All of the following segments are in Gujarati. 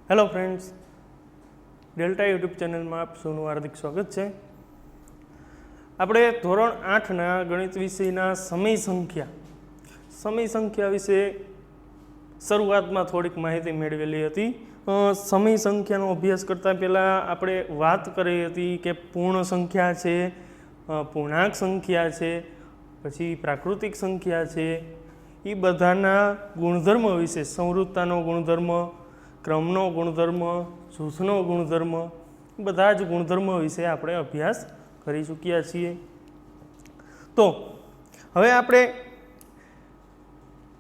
હેલો ફ્રેન્ડ્સ, ડેલ્ટા યુટ્યુબ ચેનલમાં આપ સૌનું હાર્દિક સ્વાગત છે. આપણે ધોરણ 8ના ગણિત વિષયના સમય સંખ્યા વિશે શરૂઆતમાં થોડીક માહિતી મેળવેલી હતી. સમય સંખ્યાનો અભ્યાસ કરતાં પહેલાં આપણે વાત કરી હતી કે પૂર્ણ સંખ્યા છે, પૂર્ણાંક સંખ્યા છે, પછી પ્રાકૃતિક સંખ્યા છે, એ બધાના ગુણધર્મ વિશે, સંવૃત્તાનો ગુણધર્મ, ક્રમનો ગુણધર્મ, જૂથનો ગુણધર્મ, બધા જ ગુણધર્મ વિશે આપણે અભ્યાસ કરી ચૂક્યા છીએ. તો હવે આપણે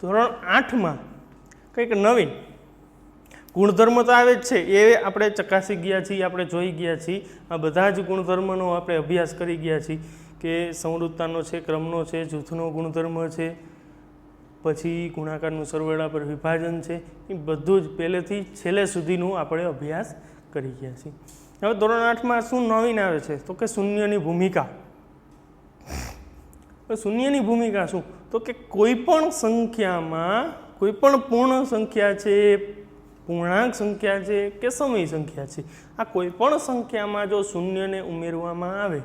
ધોરણ 8માં કંઈક નવીન ગુણધર્મ તો આવે જ છે, એ આપણે ચકાસી ગયા છીએ, આપણે જોઈ ગયા છીએ. આ બધા જ ગુણધર્મનો આપણે અભ્યાસ કરી ગયા છીએ કે સંવૃત્તાનો છે, ક્રમનો છે, જૂથનો ગુણધર્મ છે, પછી ગુણાકારનું સરવાળા પર વિભાજન છે, એ બધું જ પહેલેથી છેલ્લે સુધીનું આપણે અભ્યાસ કરી ગયા છીએ. હવે ધોરણ 8માં શું નવીન આવે છે તો કે શૂન્યની ભૂમિકા. શૂન્યની ભૂમિકા શું તો કે કોઈ પણ સંખ્યામાં, કોઈ પણ પૂર્ણ સંખ્યા છે, પૂર્ણાંક સંખ્યા છે કે સમય સંખ્યા છે, આ કોઈ પણ સંખ્યામાં જો શૂન્યને ઉમેરવામાં આવે,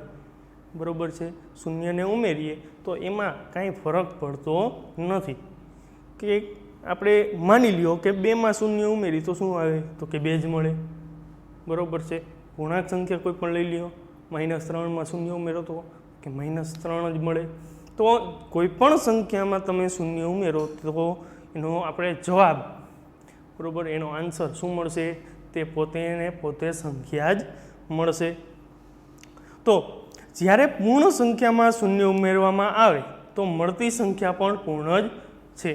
બરાબર છે, શૂન્યને ઉમેરીએ તો એમાં કાંઈ ફરક પડતો નથી. કે આપણે માની લ્યો કે 2માં શૂન્ય ઉમેરી તો શું આવે તો કે 2 જ મળે, બરાબર છે. પૂર્ણાંક સંખ્યા કોઈ પણ લઈ લ્યો, -3માં શૂન્ય ઉમેરો તો કે -3 જ મળે. તો કોઈ પણ સંખ્યામાં તમે શૂન્ય ઉમેરો તો એનો આપણે જવાબ, બરાબર, એનો આન્સર શું મળશે, તે પોતે સંખ્યા જ મળશે. તો જ્યારે પૂર્ણ સંખ્યામાં શૂન્ય ઉમેરવામાં આવે તો મળતી સંખ્યા પણ પૂર્ણ જ છે.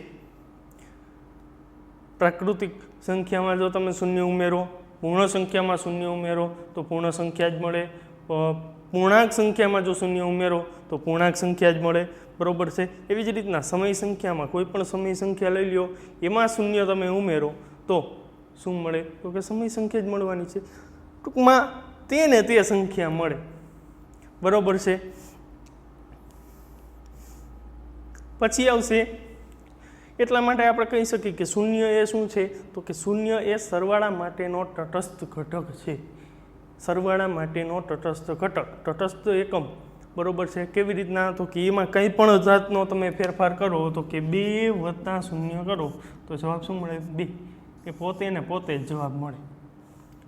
પ્રાકૃતિક સંખ્યામાં જો તમે શૂન્ય ઉમેરો, પૂર્ણ સંખ્યામાં શૂન્ય ઉમેરો તો પૂર્ણ સંખ્યા જ મળે. પૂર્ણાંક સંખ્યામાં જો શૂન્ય ઉમેરો તો પૂર્ણાંક સંખ્યા જ મળે, બરાબર છે. એવી જ રીતના સમય સંખ્યામાં કોઈ પણ સમય સંખ્યા લઈ લો, એમાં શૂન્ય તમે ઉમેરો તો શું મળે તો કે સમય સંખ્યા જ મળવાની છે. ટૂંકમાં તેને તે સંખ્યા મળે, બરાબર છે. પછી આવશે, એટલા માટે આપણે કહી શકીએ કે શૂન્ય એ શું છે તો કે શૂન્ય એ સરવાળા માટેનો તટસ્થ ઘટક છે. સરવાળા માટેનો તટસ્થ ઘટક, તટસ્થ એકમ, બરાબર છે. કેવી રીતના તો કે એમાં કંઈ પણ જાતનો તમે ફેરફાર કરો તો કે 2 + 0 કરો તો જવાબ શું મળે, 2. એ પોતે ને પોતે જ જવાબ મળે,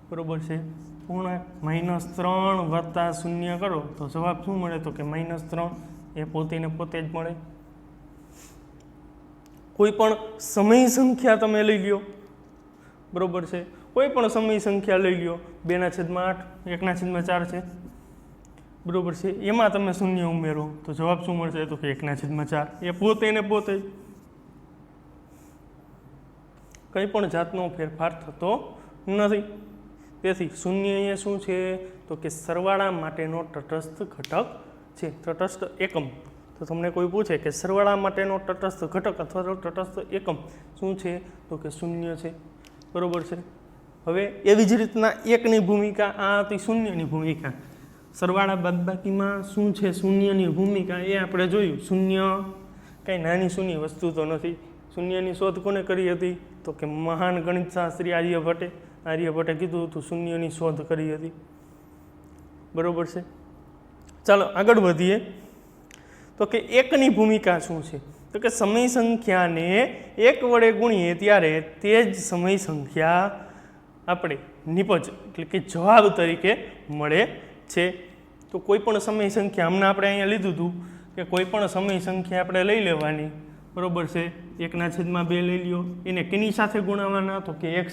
બરાબર છે. પૂર્ણાંક -3 + 0 કરો તો જવાબ શું મળે તો કે -3, એ પોતે ને પોતે જ મળે. કોઈ પણ સમય સંખ્યા તમે લઈ લ્યો, બરાબર છે. કોઈ પણ સમય સંખ્યા લઈ લ્યો, 2/8, 1/4 છે, બરાબર છે. એમાં તમે શૂન્ય ઉમેરો તો જવાબ શું મળશે તો કે 1/4, એ પોતે ને પોતે જ. કંઈ પણ જાતનો ફેરફાર થતો નથી. તેથી શૂન્ય એ શું છે તો કે સરવાળા માટેનો તટસ્થ ઘટક છે, તટસ્થ એકમ. તો તમને કોઈ પૂછે કે સરવાળા માટેનો તટસ્થ ઘટક અથવા તો તટસ્થ એકમ શું છે તો કે શૂન્ય છે, બરાબર છે. હવે એવી જ રીતના એકની ભૂમિકા, આ હતી શૂન્યની ભૂમિકા. સરવાળા બાદબાકીમાં શું છે શૂન્યની ભૂમિકા એ આપણે જોયું. શૂન્ય કાંઈ નાની શૂન્ય વસ્તુ તો નથી. શૂન્યની શોધ કોને કરી હતી તો કે મહાન ગણિતશાસ્ત્રી આર્યભટ્ટે કીધું હતું, શૂન્યની શોધ કરી હતી, બરાબર છે. ચાલો આગળ વધીએ. તો કે એકની ભૂમિકા શું છે તો કે સમય સંખ્યાને 1 વડે ગુણીએ ત્યારે તે જ સમય સંખ્યા આપણે નિપજ એટલે કે જવાબ તરીકે મળે છે. તો કોઈ પણ સમય સંખ્યા, હમણાં આપણે અહીંયા લીધું હતું કે કોઈ પણ સમય સંખ્યા આપણે લઈ લેવાની, બરાબર છે. 1/2 લઈ લ્યો, એને કેની સાથે ગુણાવવાના તો કે 1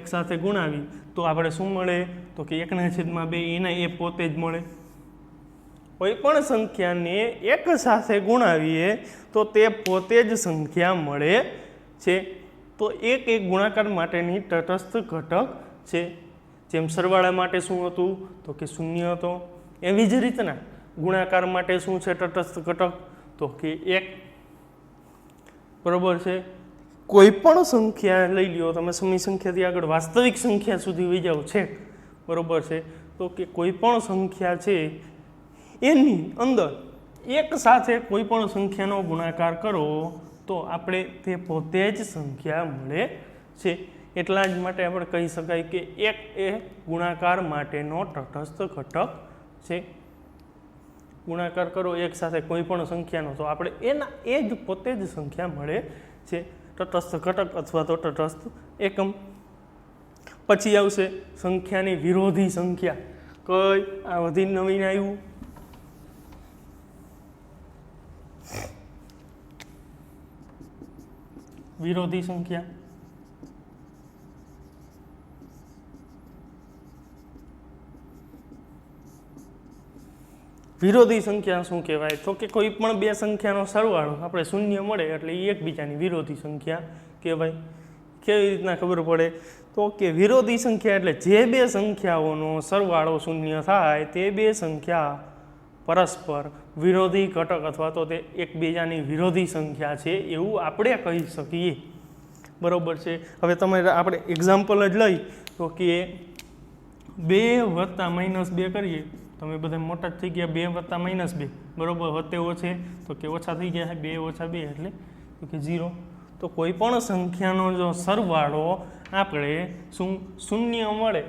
સાથે ગુણાવી તો આપણે શું મળે તો કે 1/2, એને એ પોતે જ મળે. કોઈ પણ સંખ્યાને 1 સાથે ગુણાવીએ તો તે પોતે જ સંખ્યા મળે છે. તો એક ગુણાકાર માટેની તટસ્થ ઘટક છે. જેમ સરવાળા માટે શું હતું તો કે શૂન્ય હતો, એવી જ રીતના ગુણાકાર માટે શું છે તટસ્થ ઘટક તો કે 1, બરાબર છે. કોઈ પણ સંખ્યા લઈ લ્યો, તમે સમય સંખ્યાથી આગળ વાસ્તવિક સંખ્યા સુધી વહી જાઓ છે, બરાબર છે. તો કે કોઈ પણ સંખ્યા છે એની અંદર 1 સાથે કોઈ પણ સંખ્યાનો ગુણાકાર કરો તો આપણે તે પોતે જ સંખ્યા મળે છે. એટલા જ માટે આપણે કહી શકાય કે એક એ ગુણાકાર માટેનો તટસ્થ ઘટક છે. ગુણાકાર કરો એક સાથે કોઈ પણ સંખ્યાનો તો આપણે એ જ પોતે જ સંખ્યા મળે છે, તટસ્થ ઘટક અથવા તો તટસ્થ એકમ. પછી આવશે સંખ્યાની વિરોધી સંખ્યા. કઈ આ વધી નવીન આવ્યું, વિરોધી સંખ્યા. વિરોધી સંખ્યા શું કહેવાય? તો કે કોઈ પણ બે સંખ્યાનો સરવાળો આપણે શૂન્ય મળે એટલે એ એકબીજાની વિરોધી સંખ્યા કહેવાય. કેવી રીતના ખબર પડે? તો કે વિરોધી સંખ્યા એટલે જે બે સંખ્યાઓનો સરવાળો શૂન્ય થાય તે બે સંખ્યા પરસ્પર વિરોધી ઘટક અથવા તો તે એકબીજાની વિરોધી સંખ્યા છે એવું આપણે કહી શકીએ. બરોબર છે. હવે તમે આપણે એક્ઝામ્પલ જ લઈ તો કે 2 + -2 કરીએ. તમે બધા મોટા થઈ ગયા, 2 + -2 બરોબર, વત્તે ઓછે તો કે ઓછા થઈ ગયા, 2 - 2 એટલે તો કે 0. તો કોઈ પણ સંખ્યાનો જો સરવાળો આપણે શૂન્ય મળે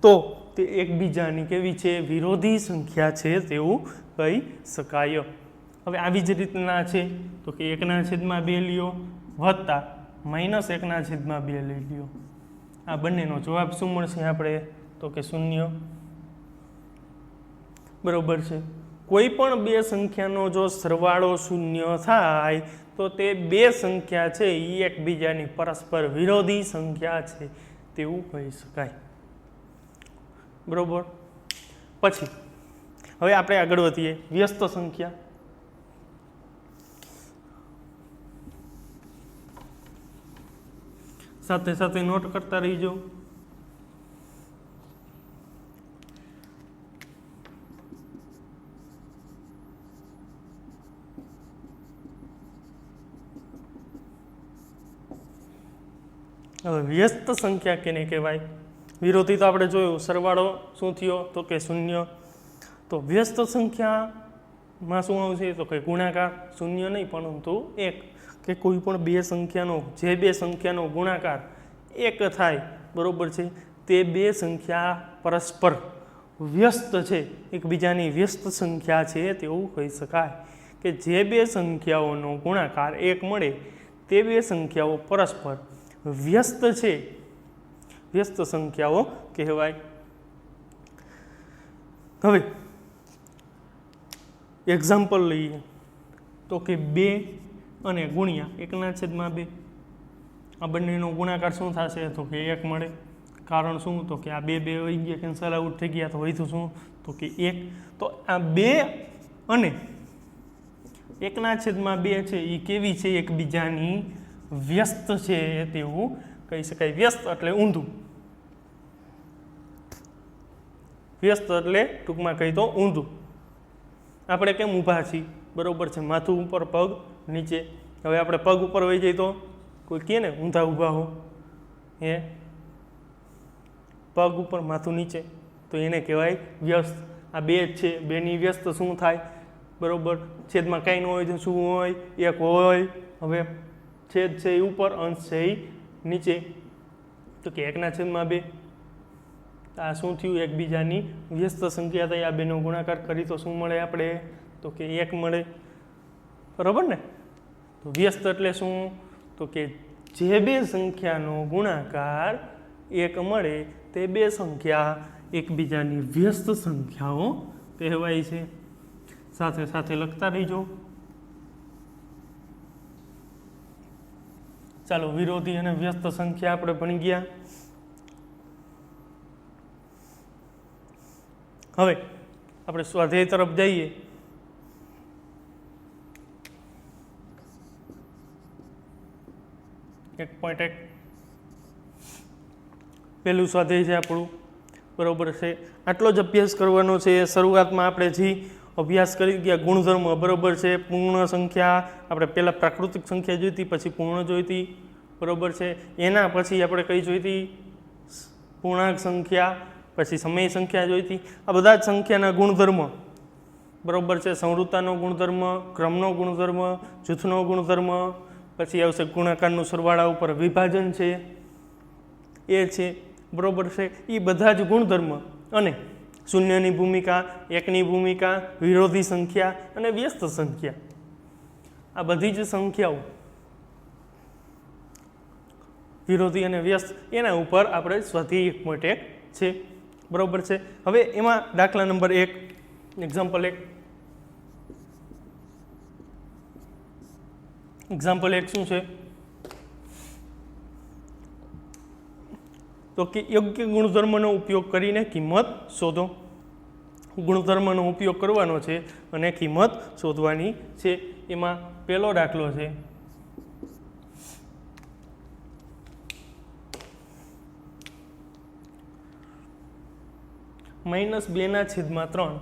તો તે એકબીજાની કેવી છે? વિરોધી સંખ્યા છે તેવું કહી શકાય. હવે આવી જ રીતના છે તો કે 1/2 લ્યો વત્તા -1/2 લઈ લ્યો. આ બંનેનો જવાબ શું મળશે આપણે? તો કે 0. બરોબર છે. કોઈ પણ બે સંખ્યાનો જો સરવાળો શૂન્ય થાય તો તે બે સંખ્યા છે એ એકબીજાની પરસ્પર વિરોધી સંખ્યા છે તેવું કહી શકાય. બરોબર. પછી હવે આપણે આગળ વધીએ. વ્યસ્ત સંખ્યા. સાથે સાથે નોટ કરતા રહીજો. હવે વ્યસ્ત સંખ્યા કેને કહેવાય? વિરોધી તો આપણે જોયું, સરવાળો શું થયો? તો કે 0. તો વ્યસ્ત સંખ્યામાં શું આવશે? તો કે ગુણાકાર. 0 નહીં પરંતુ 1, કે કોઈ પણ બે સંખ્યાનો જે બે સંખ્યાનો ગુણાકાર 1 થાય બરોબર છે તે બે સંખ્યા પરસ્પર વ્યસ્ત છે, એકબીજાની વ્યસ્ત સંખ્યા છે તેવું કહી શકાય. કે જે બે સંખ્યાઓનો ગુણાકાર 1 મળે તે બે સંખ્યાઓ પરસ્પર વ્યસ્ત છે, વ્યસ્ત સંખ્યાઓ કહેવાય. હવે એક્ઝામ્પલ લઈએ તો કે 2 અને ગુણ્યા 1/2. આ બંનેનો ગુણાકાર શું થશે? તો કે 1 મળે. કારણ શું? તો કે આ 2 વહી ગયા, કેન્સલ આઉટ થઈ ગયા, તો વધ્યું શું? તો કે 1. તો આ 2 અને 1/2 છે એ કેવી છે? એકબીજાની વ્યસ્ત છે તેવું કહી શકાય. વ્યસ્ત એટલે ઊંધું, વ્યસ્ત એટલે ટૂંકમાં કહી તો ઊંધું. આપણે કેમ ઊભા છીએ? બરોબર છે, માથું ઉપર પગ નીચે. હવે આપણે પગ ઉપર વહી જઈએ તો કોઈ કહે ને ઊંધા ઊભા હો, પગ ઉપર માથું નીચે, તો એને કહેવાય વ્યસ્ત. આ 2 છે, 2ની વ્યસ્ત શું થાય? બરોબર, છેદમાં કાંઈ ન હોય તો શું હોય? 1 હોય. હવે છેદ છે એ ઉપર, અંશ છે એ નીચે, તો કે 1/2. આ શું થયું? એકબીજાની વ્યસ્ત સંખ્યા થઈ. આ બેનો ગુણાકાર કરી તો શું મળે આપણે? તો કે 1 મળે. બરાબર ને? તો વ્યસ્ત એટલે શું? તો કે જે બે સંખ્યાનો ગુણાકાર 1 મળે તે બે સંખ્યા એકબીજાની વ્યસ્ત સંખ્યાઓ કહેવાય છે. સાથે સાથે લખતા રહીજો. ચાલો, વિરોધી અને વ્યસ્ત સંખ્યા આપણે ભણી ગયા. હવે આપણે સ્વાધ્યાય તરફ જઈએ. એક પોઈન્ટ 1 પહેલું સ્વાધ્યાય છે આપણું. બરોબર છે, આટલો જ અભ્યાસ કરવાનો છે. શરૂઆતમાં આપણે જે અભ્યાસ કરી ગયા ગુણધર્મ, બરોબર છે, પૂર્ણ સંખ્યા આપણે પહેલાં પ્રાકૃતિક સંખ્યા જોઈતી, પછી પૂર્ણ જોઈતી, બરોબર છે. એના પછી આપણે કઈ જોઈતી? પૂર્ણાંક સંખ્યા, પછી સમય સંખ્યા જોઈતી. આ બધા જ સંખ્યાના ગુણધર્મ, બરોબર છે. સંવૃત્તાનો ગુણધર્મ, ક્રમનો ગુણધર્મ, જૂથનો ગુણધર્મ, પછી આવશે ગુણાકારનું સરવાળા ઉપર વિભાજન છે, એ છે, બરાબર છે. એ બધા જ ગુણધર્મ અને શૂન્યની ભૂમિકા, એકની ભૂમિકા, વિરોધી સંખ્યા અને વ્યસ્ત સંખ્યા, આ બધી જ સંખ્યાઓ વિરોધી અને વ્યસ્ત એના ઉપર આપણે સ્વાધ્યાય 1.1 છે, બરાબર છે. હવે એમાં દાખલા નંબર 1, એક્ઝામ્પલ 1 શું છે? તો કે યોગ્ય ગુણધર્મનો ઉપયોગ કરીને કિંમત શોધો. ગુણધર્મનો ઉપયોગ કરવાનો છે અને કિંમત શોધવાની છે. એમાં પહેલો દાખલો છે -2/3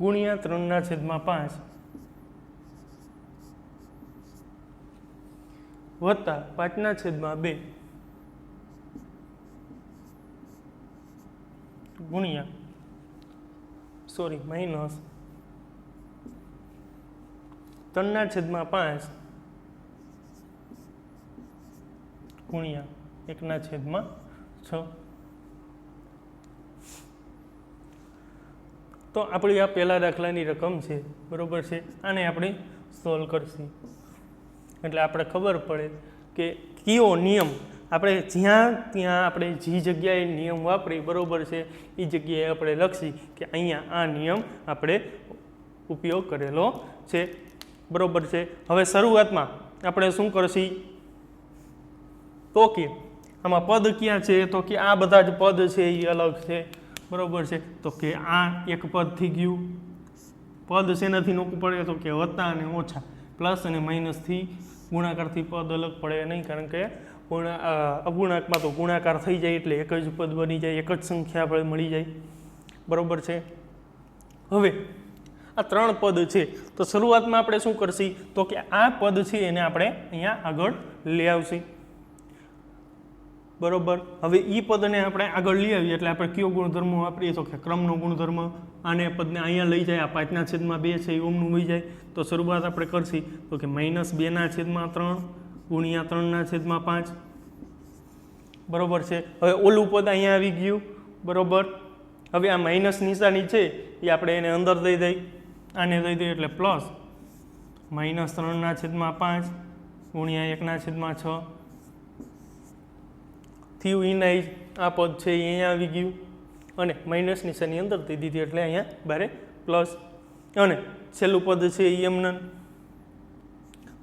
ગુણ્યા 3/5 વત્તા 5/2 ગુણ્યા માઇનસ 3/5 ગુણ્યા 1/6. તો આપણી આ પહેલા દાખલાની રકમ છે, બરાબર છે. આને આપણે સોલ્વ કરશું એટલે આપણે ખબર પડે કે કયો નિયમ આપણે જ્યાં ત્યાં આપણે જે જગ્યાએ નિયમ વાપરી, બરાબર છે, એ જગ્યાએ આપણે લખી કે અહીંયા આ નિયમ આપણે ઉપયોગ કરેલો છે, બરાબર છે. હવે શરૂઆતમાં આપણે શું કરશી તો કે આમાં પદ ક્યાં છે? તો કે આ બધા જ પદ છે એ અલગ છે, બરાબર છે. તો કે આ એક પદ થઈ ગયું. પદ શેનાથી નોખવું પડે? તો કે વત્તા અને ઓછા, પ્લસ અને માઇનસથી, ગુણાકારથી પદ અલગ પડે નહીં, કારણ કે અપૂર્ણાંકમાં તો ગુણાકાર થઈ જાય એટલે એક જ પદ બની જાય, એક જ સંખ્યા આપણે મળી જાય, બરાબર છે. હવે આ 3 પદ છે તો શરૂઆતમાં આપણે શું કરશી તો કે આ પદ છે એને આપણે અહીંયા આગળ લઈ આવશી, બરોબર. હવે એ પદને આપણે આગળ લઈ આવીએ એટલે આપણે કયો ગુણધર્મ વાપરીએ તો કે ક્રમનો ગુણધર્મ. આને પદને અહીંયા લઈ જાય, આ 5/2 છે એ ઓમનું વહી જાય. તો શરૂઆત આપણે કરશી તો કે -2/3 ગુણ્યા 3/5, બરોબર છે. હવે ઓલું પદ અહીંયા આવી ગયું, બરોબર. હવે આ માઇનસ નિશાની છે એ આપણે એને અંદર દઈ દઈ, આને દઈ દઈએ એટલે પ્લસ -3/5 ગુણ્યા 1/6 થયું. એના આ પદ છે એ અહીંયા આવી ગયું અને માઇનસ નિશાની અંદર દઈ દીધી એટલે અહીંયા બારે પ્લસ. અને છેલ્લું પદ છે એ એમને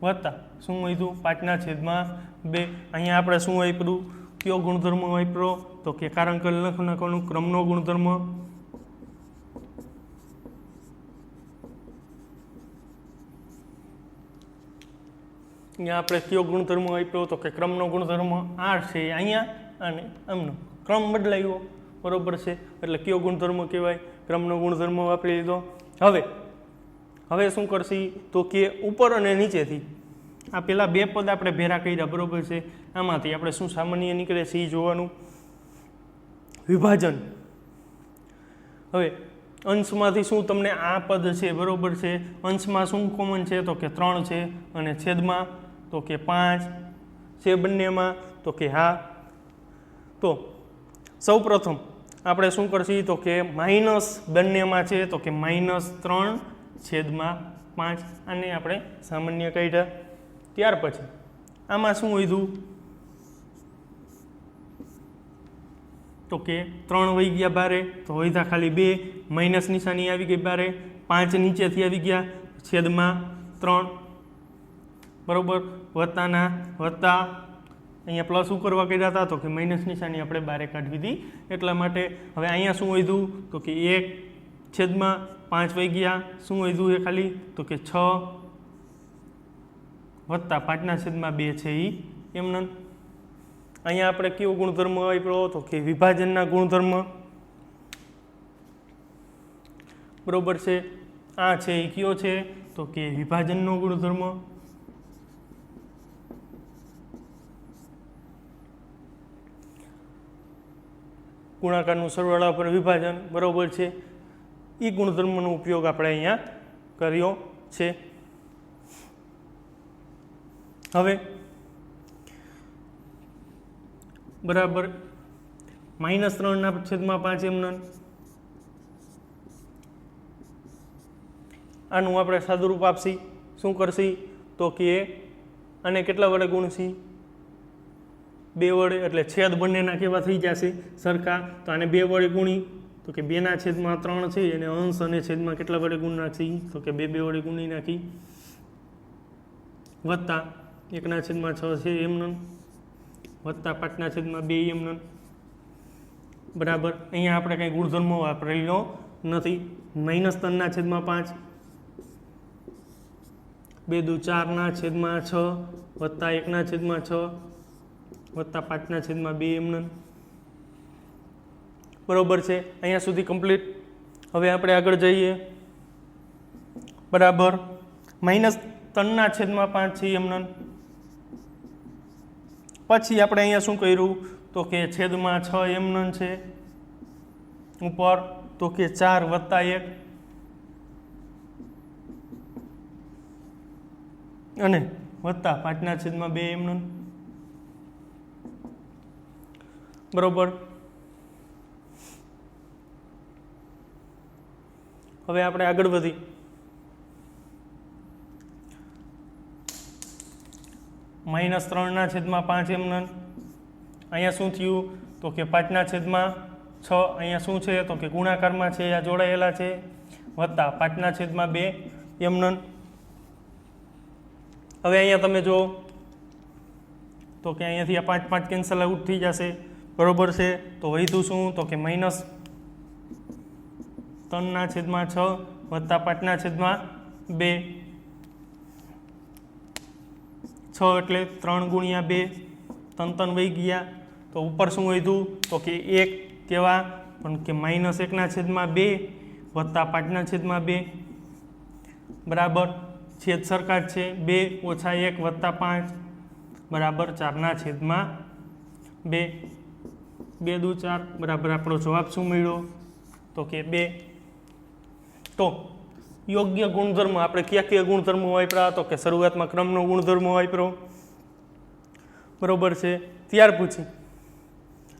વત્તા શું વધ્યું 5/2. અહીંયા આપણે શું વાપર્યું, કયો ગુણધર્મ વાપરો તો કે કારણ કે લખવાનું ક્રમનો ગુણધર્મ. અહીંયા આપણે કયો ગુણધર્મ વાપર્યો તો કે ક્રમનો ગુણધર્મ આર છે અહીંયા અને આમનો ક્રમ બદલાયો, બરોબર છે. એટલે કયો ગુણધર્મ કહેવાય, ક્રમનો ગુણધર્મ વાપરી લીધો. હવે શું કરશી તો કે ઉપર અને નીચેથી આ પેલા બે પદ આપણે ભેરા કર્યા, બરોબર છે. આમાંથી આપણે શું સામાન્ય નીકળે છે એ જોવાનું. વિભાજન. હવે અંશમાંથી શું તમને આ પદ છે, બરોબર છે. અંશમાં શું કોમન છે તો કે 3 છે અને છેદમાં તો કે 5 છે બંનેમાં તો કે હા. તો સૌ પ્રથમ આપણે શું કરશી તો કે માઇનસ બંનેમાં છે તો કે -3/5 આને આપણે સામાન્ય કાઢ્યા. ત્યાર પછી આમાં શું વધ્યું તો કે 3 વહી ગયા બારે, તો વધ્યા ખાલી 2, માઇનસ નિશાની આવી ગઈ બારે, 5 નીચેથી આવી ગયા છેદમાં 3, બરોબર. વત્તાના વત્તા અહીંયા પ્લસ કરવા કર્યા હતા તો કે માઇનસ નિશાની આપણે બારે કાઢવી હતી એટલા માટે. હવે અહીંયા શું વધ્યું તો કે 1/5 વહી ગયા, શું વધ્યું એ ખાલી તો કે 6 વત્તા 5/2 છે એ એમને. અહીંયા આપણે કયો ગુણધર્મ વાપર્યો તો કે વિભાજનના ગુણધર્મ, બરોબર છે. આ છે એ કયો છે તો કે વિભાજનનો ગુણધર્મ. ગુણાકારનું સરવાળા પર વિભાજન, બરોબર છે. એ ગુણધર્મનો ઉપયોગ આપણે અહીંયા કર્યો છે. હવે બરાબર -3/5 એમનન. આનું આપણે સાદુરૂપ આપશી. શું કરશી તો કે આને કેટલા વડે ગુણશી? 2 વડે. એટલે છેદ બંનેના કેવા થઈ જશે? સરખા. તો આને 2 વડે ગુણી તો કે 2/3 છે અને અંશ અને છેદમાં કેટલા વડે ગુણ નાખશી? તો કે 2 વડે ગુણી નાખી. વત્તા 1/6 છે એમનન વત્તા 5/2 એમનન. બરાબર. અહીંયા આપણે કંઈ ગુણધર્મો વાપરેલો નથી. -3/5 2 દુ 4/6 વત્તા 1/6 વત્તા 5/2 એમનન. બરોબર છે. અહીંયા સુધી કમ્પ્લીટ. હવે આપણે આગળ જઈએ. બરાબર -3/5 છે એમનન. પછી આપણે અહીંયા શું કર્યું તો કે છેદમાં 6 એમનન છે ઉપર તો કે 4 વત્તા 1 અને વત્તા 5/2 એમનન. બરોબર. હવે આપણે આગળ વધી -3/5 એમનન. અહીંયા શું થયું તો કે 5/6 અહીંયા શું છે તો કે ગુણાકારમાં છે આ જોડાયેલા છે વત્તા 5/2 એમનન. હવે અહીંયા તમે જો તો કે અહીંયાથી આ 5 5 કેન્સલ આઉટ થઈ જશે. બરોબર છે. તો વધ્યું શું તો કે -3/6 વત્તા 5/2 6 એટલે 3 ગુણ્યા 2 3 વહી ગયા. તો ઉપર શું વધ્યું તો કે 1 કેવા પણ કે -1/2 વત્તા 5/2 બરાબર છેદ સરખા જ છે. 2 ઓછા 1 વત્તા 5 બરાબર 4/2 2 દુ 4 બરાબર આપણો જવાબ શું મળ્યો તો કે 2. તો યોગ્ય ગુણધર્મ આપણે કયા ગુણધર્મો વાપર્યા તો કે શરૂઆતમાં ક્રમનો ગુણધર્મ વાપર્યો. બરોબર છે. ત્યાર પછી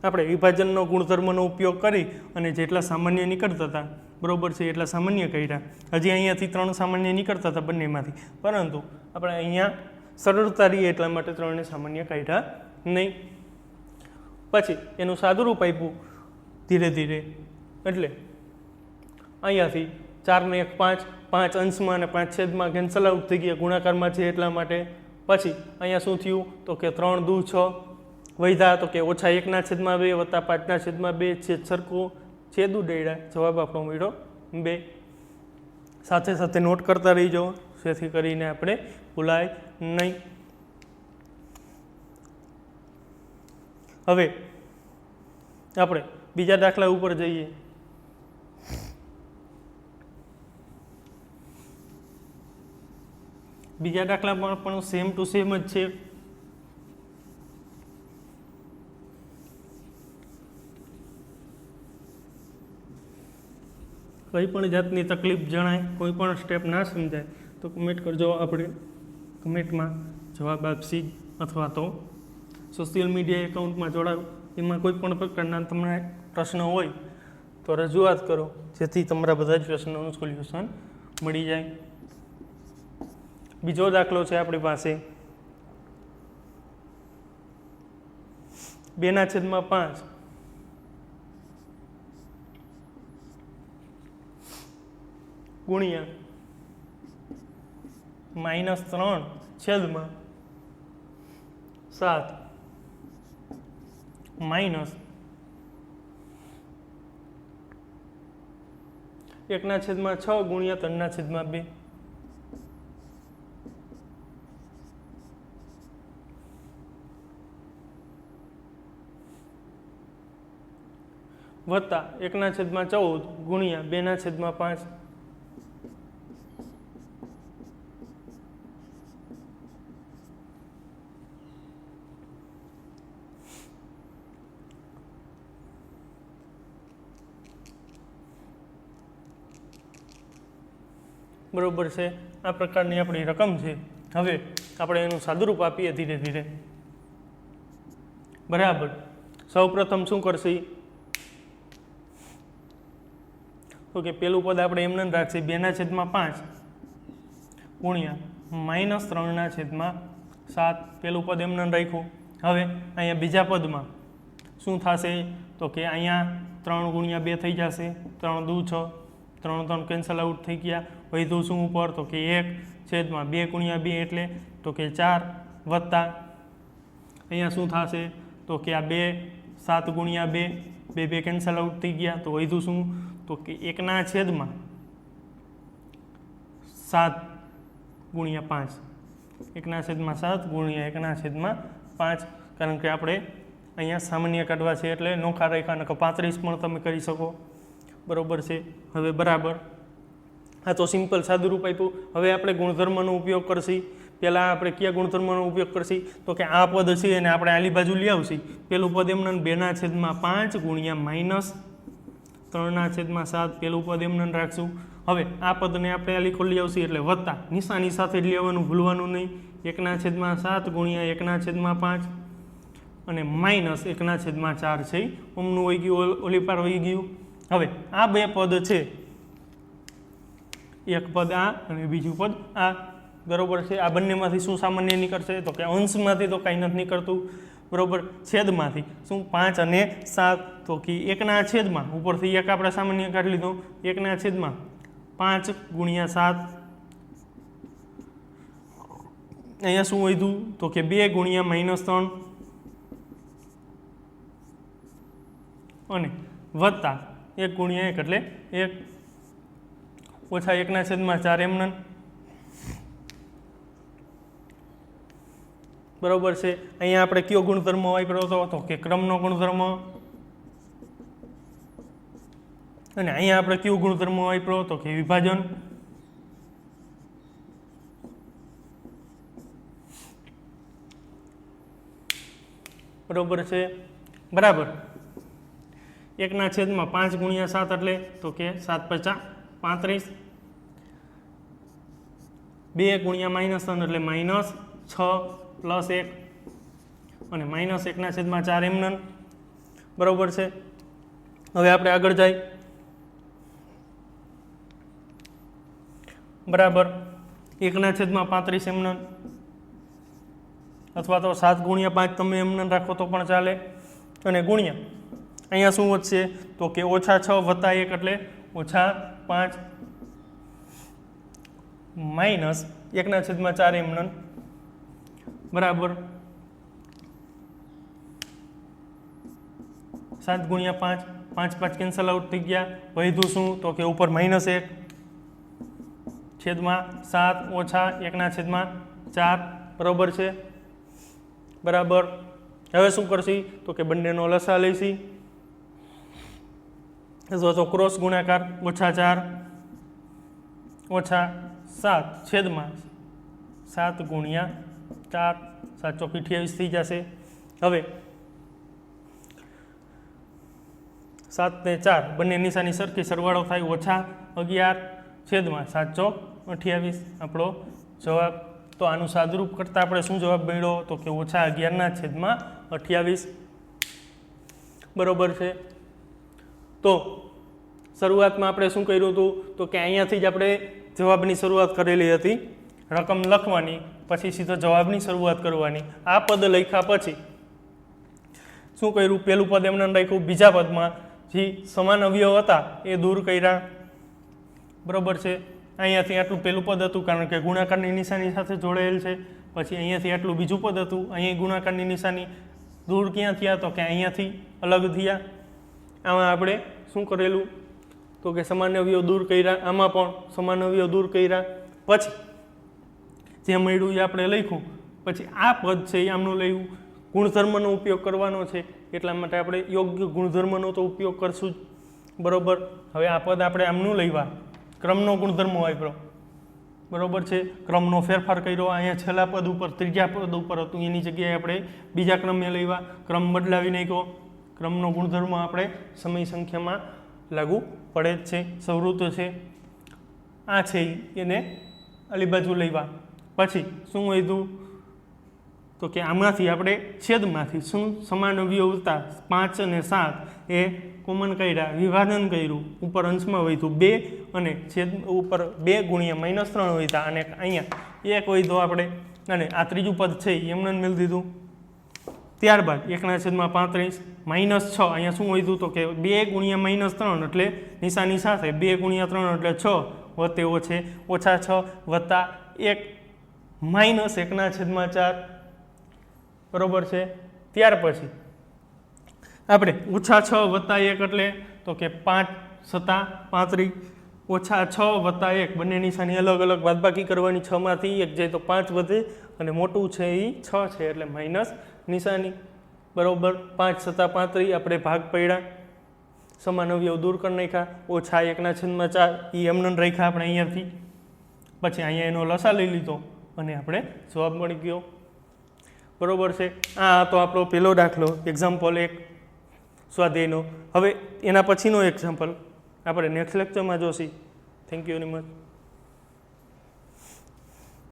આપણે વિભાજનનો ગુણધર્મનો ઉપયોગ કરી અને જેટલા સામાન્ય નીકળતા હતા બરોબર છે એટલા સામાન્ય કર્યા. હજી અહીંયાથી 3 સામાન્ય નીકળતા હતા બંનેમાંથી, પરંતુ આપણે અહીંયા સરળતા રહીએ એટલા માટે 3ને સામાન્ય કાઢ્યા નહીં. પછી એનું સાદુરૂપ આપ્યું ધીરે ધીરે. એટલે અહીંયાથી 4 ને 1 5 5 અંશમાં અને 5 છેદમાં કેન્સલ આઉટ થઈ ગયા ગુણાકારમાં છે એટલા માટે. પછી અહીંયા શું થયું તો કે 3 દુ 6 વધ્યા તો કે ઓછા 1/2 વત્તા 5/2 છેદ સરખો છેદ ઉડાડ્યા જવાબ આપણો મળ્યો 2. સાથે સાથે નોટ કરતા રહીજો જેથી કરીને આપણે ભૂલાય નહીં. હવે આપણે બીજા દાખલા ઉપર જઈએ. બીજા દાખલામાં પણ સેમ ટુ સેમ જ છે. કોઈ પણ જાતની તકલીફ જણાય, કોઈ પણ સ્ટેપ ના સમજાય તો કમેન્ટ કરજો. આપણે કમેન્ટમાં જવાબ આપશી અથવા તો સોશિયલ મીડિયા એકાઉન્ટમાં જોડાવ. એમાં કોઈ પણ પ્રકારના તમને પ્રશ્ન હોય તો રજૂઆત કરો જેથી તમારા બધા જ પ્રશ્નોનું સોલ્યુશન મળી જાય. બીજો દાખલો છે આપણી પાસે 2/5 ગુણ્યા -3/7 માઇનસ 1/6 ગુણ્યા 3/2 વત્તા 1/14 ગુણ્યા 2/5 બરોબર છે. આ પ્રકારની આપણી રકમ છે. હવે આપણે એનું સાદુરૂપ આપીએ ધીરે ધીરે. બરાબર. સૌ પ્રથમ શું કરશે તો કે પેલું પદ આપણે એમને રાખશે 2/5 ગુણ્યા -3/7 પેલું પદ એમને રાખ્યું હવે અહીંયા બીજા પદમાં શું થશે તો કે અહીંયા 3 ગુણ્યા 2 થઈ જશે 3 દુ 6 3 3 કેન્સલ આઉટ થઈ ગયા વધ્યું શું ઉપર તો કે 1/2 ગુણ્યા 2 એટલે તો કે 4 વત્તા અહીંયા શું થશે તો કે આ 7 ગુણ્યા 2 2 કેન્સલ આઉટ થઈ ગયા તો વધ્યું શું તો કે 1/7 ગુણ્યા 5 1/7 ગુણ્યા 1/5 કારણ કે આપણે અહીંયા સામાન્ય કાઢવા છે એટલે નોખા રેખા નકર 35 પણ તમે કરી શકો બરોબર છે હવે બરાબર આ તો સિમ્પલ સાદુરૂપ આપ્યું હવે આપણે ગુણધર્મનો ઉપયોગ કરશી પહેલાં આપણે કયા ગુણધર્મનો ઉપયોગ કરશી તો કે આ પદ છે અને આપણે આલી બાજુ લઈ આવશી પેલું પદ એમને 2/5 ગુણ્યા -3/7 પેલું પદ એમને રાખશું હવે આ પદને આપણે આ લીખો લઈ આવશી એટલે વત્તા નિશાની સાથે જ લેવાનું ભૂલવાનું નહીં 1/7 ગુણ્યા 1/5 અને -1/4 છે ઓમનું વહી ગયું ઓલી પાર વહી ગયું હવે આ બે પદ છે એક પદ આ અને બીજું પદ આ બરોબર છે આ બંનેમાંથી શું સામાન્ય નીકળશે તો કે અંશમાંથી તો કાંઈ નથી નીકળતું બરોબર છેદમાંથી શું 5 અને 7 તો કે 1/7 ઉપરથી 1 આપણે સામાન્ય કાઢી લીધો 1/5 ગુણ્યા 7 અહીંયા શું વધ્યું તો કે 2 ગુણ્યા -3 અને વત્તા 1 ગુણ્યા 1 એટલે 1 ઓછા 1/4 એમને બરોબર છે અહીંયા આપણે કયો ગુણધર્મ વાપર્યો હતો તો કે ક્રમનો ગુણધર્મ અને અહીંયા આપણે કયો ગુણધર્મ વાપર્યો તો કે વિભાજન બરોબર છે બરાબર 1/5 ગુણ્યા 7 એટલે તો કે 7 × 5 = 35 2 ગુણ્યા -3 એટલે -6 + 1 અને -1/4 એમને બરોબર છે હવે આપણે આગળ જાય બરાબર 1/35 એમને અથવા તો 7 ગુણ્યા 5 તમે એમને રાખો તો પણ ચાલે અને ગુણ્યા અહીંયા શું વધશે તો કે -6 + 1 એટલે -5 -1/4 એમને બરાબર 7 ગુણ્યા 5 5 કેન્સલ આઉટ થઈ ગયા વધ્યું શું તો કે ઉપર -1 છેદમાં 7 ઓછા 1/4 બરોબર છે બરાબર હવે શું કરશી તો કે બંનેનો લસા લઈશી અથવા તો ક્રોસ ગુણાકાર -4 ઓછા 7 છેદમાં 7 ગુણ્યા 4 7 ચોક 28 થઈ જશે હવે 7 ને 4 બંને નિશાની સરખી સરવાળો થાય -11 છેદમાં 7 ચોક 28 આપણો જવાબ તો આનું સાદુરૂપ કરતાં આપણે શું જવાબ મળ્યો તો કે -11/28 બરોબર છે તો શરૂઆતમાં આપણે શું કર્યું હતું તો કે અહીંયાથી જ આપણે જવાબની શરૂઆત કરેલી હતી રકમ લખવાની પછી સીધો જવાબની શરૂઆત કરવાની આ પદ લખ્યા પછી શું કર્યું પેલું પદ એમને રાખ્યું બીજા પદમાં જે સમાન અવયવ હતા એ દૂર કર્યા બરોબર છે અહીંયાથી આટલું પેલું પદ હતું કારણ કે ગુણાકારની નિશાની સાથે જોડાયેલ છે પછી અહીંયાથી આટલું બીજું પદ હતું અહીંયા ગુણાકારની નિશાની દૂર ક્યાં થયા તો કે અહીંયાથી અલગ થયા આમાં આપણે શું કરેલું તો કે સમાન અવયવ દૂર કર્યા આમાં પણ સમાન અવયવ દૂર કર્યા પછી જે મળ્યું એ આપણે લખ્યું પછી આ પદ છે એ આમનું લખ્યું ગુણધર્મનો ઉપયોગ કરવાનો છે એટલા માટે આપણે યોગ્ય ગુણધર્મનો તો ઉપયોગ કરશું જ બરોબર હવે આ પદ આપણે આમનું લેવા ક્રમનો ગુણધર્મ વાપરો બરોબર છે ક્રમનો ફેરફાર કર્યો અહીંયા છેલ્લા પદ ઉપર ત્રીજા પદ ઉપર હતું એની જગ્યાએ આપણે બીજા ક્રમે લેવા ક્રમ બદલાવી નાખ્યો ક્રમનો ગુણધર્મ આપણે સમય સંખ્યામાં લાગુ પડે જ છે સંવૃત્ત છે આ છે એને આલી બાજુ લેવા પછી શું વધ્યું તો કે આમાંથી આપણે છેદમાંથી શું સમાન અવયવ હતા 5 અને 7 એ કોમન કર્યા, વિભાજન કર્યું, ઉપર અંશમાં વધ્યું 2 અને છેદ ઉપર 2 ગુણ્યા -3 વધ્યા અને અહીંયા 1 વધ્યો આપણે અને આ ત્રીજું પદ છે એ એમને મેળ દીધું. ત્યારબાદ 1/35 -6 અહીંયા શું વધ્યું તો કે 2 ગુણ્યા -3 એટલે નિશાની સાથે 2 ગુણ્યા 3 એટલે 6 વત્તે છે -6 વત્તા 1 -1/4 બરોબર છે. ત્યાર પછી આપણે -6 વત્તા 1 એટલે તો કે 5 સત્તા 35 -6 વત્તા 1 બંને નિશાની અલગ અલગ બાદબાકી કરવાની, 6 માંથી 1 જાય તો 5 વધે અને મોટું છે એ 6 છે એટલે માઇનસ નિશાની બરોબર. 5 સત્તા 35 આપણે ભાગ પડ્યા, સમાન અવયવ દૂર કરી નાખ્યા, -1/4 એ એમને રાખ્યા આપણે અહીંયાથી. પછી અહીંયા એનો લસા લઈ લીધો અને આપણે જવાબ મળી ગયો બરોબર છે. આ તો આપણો પહેલો દાખલો એક્ઝામ્પલ 1 સ્વાધ્યાયનો. હવે એના પછીનો એક્ઝામ્પલ આપણે નેક્સ્ટ લેક્ચરમાં Joshi. Thank you very much.